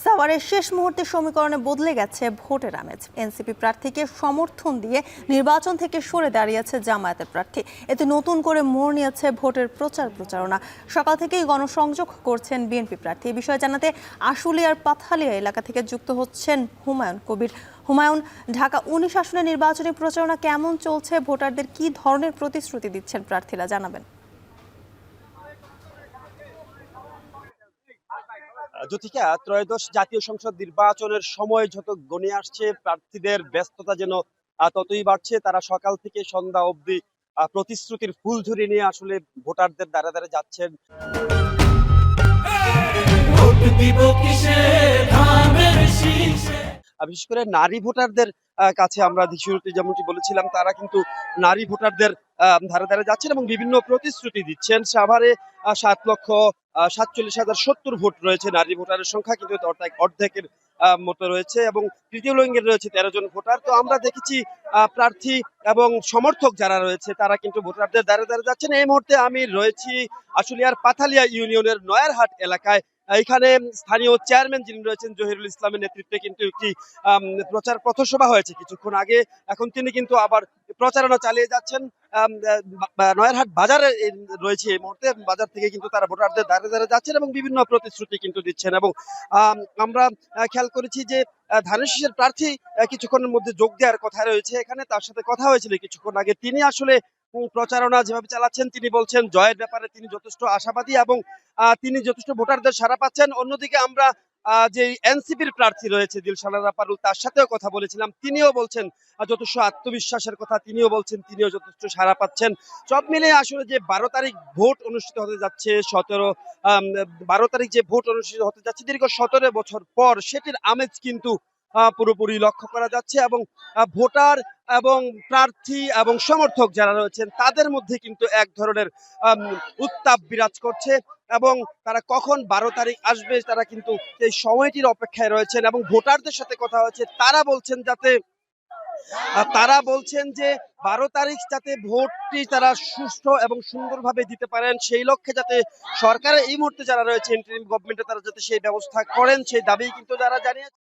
সাভারের শেষ মুহূর্তে সমীকরণে বদলে গেছে ভোটের আমেজ। এনসিপি প্রার্থীকে সমর্থন দিয়ে নির্বাচন থেকে সরে দাঁড়িয়েছে জামায়াতের প্রার্থী। এতে নতুন করে মোড় নিয়েছে ভোটের প্রচারণা। সকাল থেকেই গণসংযোগ করছেন বিএনপি প্রার্থী। এই বিষয়ে জানাতে আশুলিয়ার পাথালিয়া এলাকা থেকে যুক্ত হচ্ছেন হুমায়ুন কবির। হুমায়ুন, ঢাকা 19 আসনের নির্বাচনী প্রচারণা কেমন চলছে? ভোটারদের কি ধরনের প্রতিশ্রুতি দিচ্ছেন প্রার্থীরা, জানাবেন। জ্যোতিকা, ত্রয়োদশ জাতীয় সংসদ নির্বাচনের সময় যত গণিয়ে আসছে, প্রার্থীদের ব্যস্ততা যেন ততই বাড়ছে। তারা সকাল থেকে সন্ধ্যা অবধি প্রতিশ্রুতির ফুলঝুরি নিয়ে আসলে ভোটারদের দ্বারে দ্বারে যাচ্ছেন। বিশেষ করে নারী ভোটারদের কাছে আমরা শুরুতে যেমনটি বলেছিলাম, তারা কিন্তু নারী ভোটারদের ধারে ধারে যাচ্ছেন এবং বিভিন্ন প্রতিশ্রুতি দিচ্ছেন। সাভারে 7,47,070 ভোট রয়েছে নারী ভোটারের সংখ্যা, কিন্তু অর্ধেকের মতো রয়েছে এবং তৃতীয় লিঙ্গের রয়েছে 13 জন ভোটার। তো আমরা দেখেছি প্রার্থী এবং সমর্থক যারা রয়েছে তারা কিন্তু ভোটারদের দ্বারে দ্বারে যাচ্ছেন। এই মুহূর্তে আমি রয়েছি আশুলিয়ার পাথালিয়া ইউনিয়নের নয়ারহাট এলাকায়। এখানে স্থানীয় চেয়ারম্যান যিনি রয়েছেন জহিরুল ইসলামের নেতৃত্বে কিন্তু একটি প্রচার পথসভা হয়েছে কিছুক্ষণ আগে। এখন তিনি কিন্তু আবার প্রচারণা চালিয়ে যাচ্ছেন। নয়ারহাট বাজারে রয়েছে এই মুহূর্তে। বাজার থেকে কিন্তু তারা ভোটারদের দ্বারে দ্বারে যাচ্ছেন এবং বিভিন্ন প্রতিশ্রুতি কিন্তু দিচ্ছেন। এবং আমরা খেয়াল করেছি যে ধানের শীষের প্রার্থী কিছুক্ষণের মধ্যে যোগ দেওয়ার কথা রয়েছে এখানে। তার সাথে কথা হয়েছিল কিছুক্ষণ আগে। তিনি আসলে প্রচারণা যেভাবে চালাচ্ছেন, তিনি বলছেন জয়ের ব্যাপারে তিনি যথেষ্ট আশাবাদী এবং তিনি যথেষ্ট ভোটারদের সাড়া পাচ্ছেন। অন্যদিকে আমরা যে এনসিপির প্রার্থী রয়েছে দিলশান আরা পারুল, তার সাথেও কথা বলেছিলাম। তিনিও বলছেন যথেষ্ট আত্মবিশ্বাসের কথা। তিনিও বলছেন তিনিও যথেষ্ট সাড়া পাচ্ছেন। সব মিলে আসলে যে 12 তারিখ ভোট অনুষ্ঠিত হতে যাচ্ছে, 12 তারিখ যে ভোট অনুষ্ঠিত হতে যাচ্ছে দীর্ঘ 17 বছর পর, সেটির আমেজ কিন্তু পুরোপুরি লক্ষ্য করা যাচ্ছে। এবং ভোটার এবং প্রার্থী এবং সমর্থক যারা রয়েছেন তাদের মধ্যে কিন্তু এক ধরনের উত্তাপ বিরাজ করছে এবং তারা কখন 12 তারিখ আসবে তারা কিন্তু এই সময়টির অপেক্ষায় রয়েছেন। এবং ভোটারদের সাথে কথা হচ্ছে, তারা বলছেন যে 12 তারিখ যাতে ভোটটি তারা সুষ্ঠু এবং সুন্দরভাবে দিতে পারেন, সেই লক্ষ্যে যাতে সরকারের এই মুহূর্তে যারা রয়েছে ইন্টারিম গভর্নমেন্টে তারা যাতে সেই ব্যবস্থা করেন, সেই দাবি কিন্তু যারা জানিয়েছে।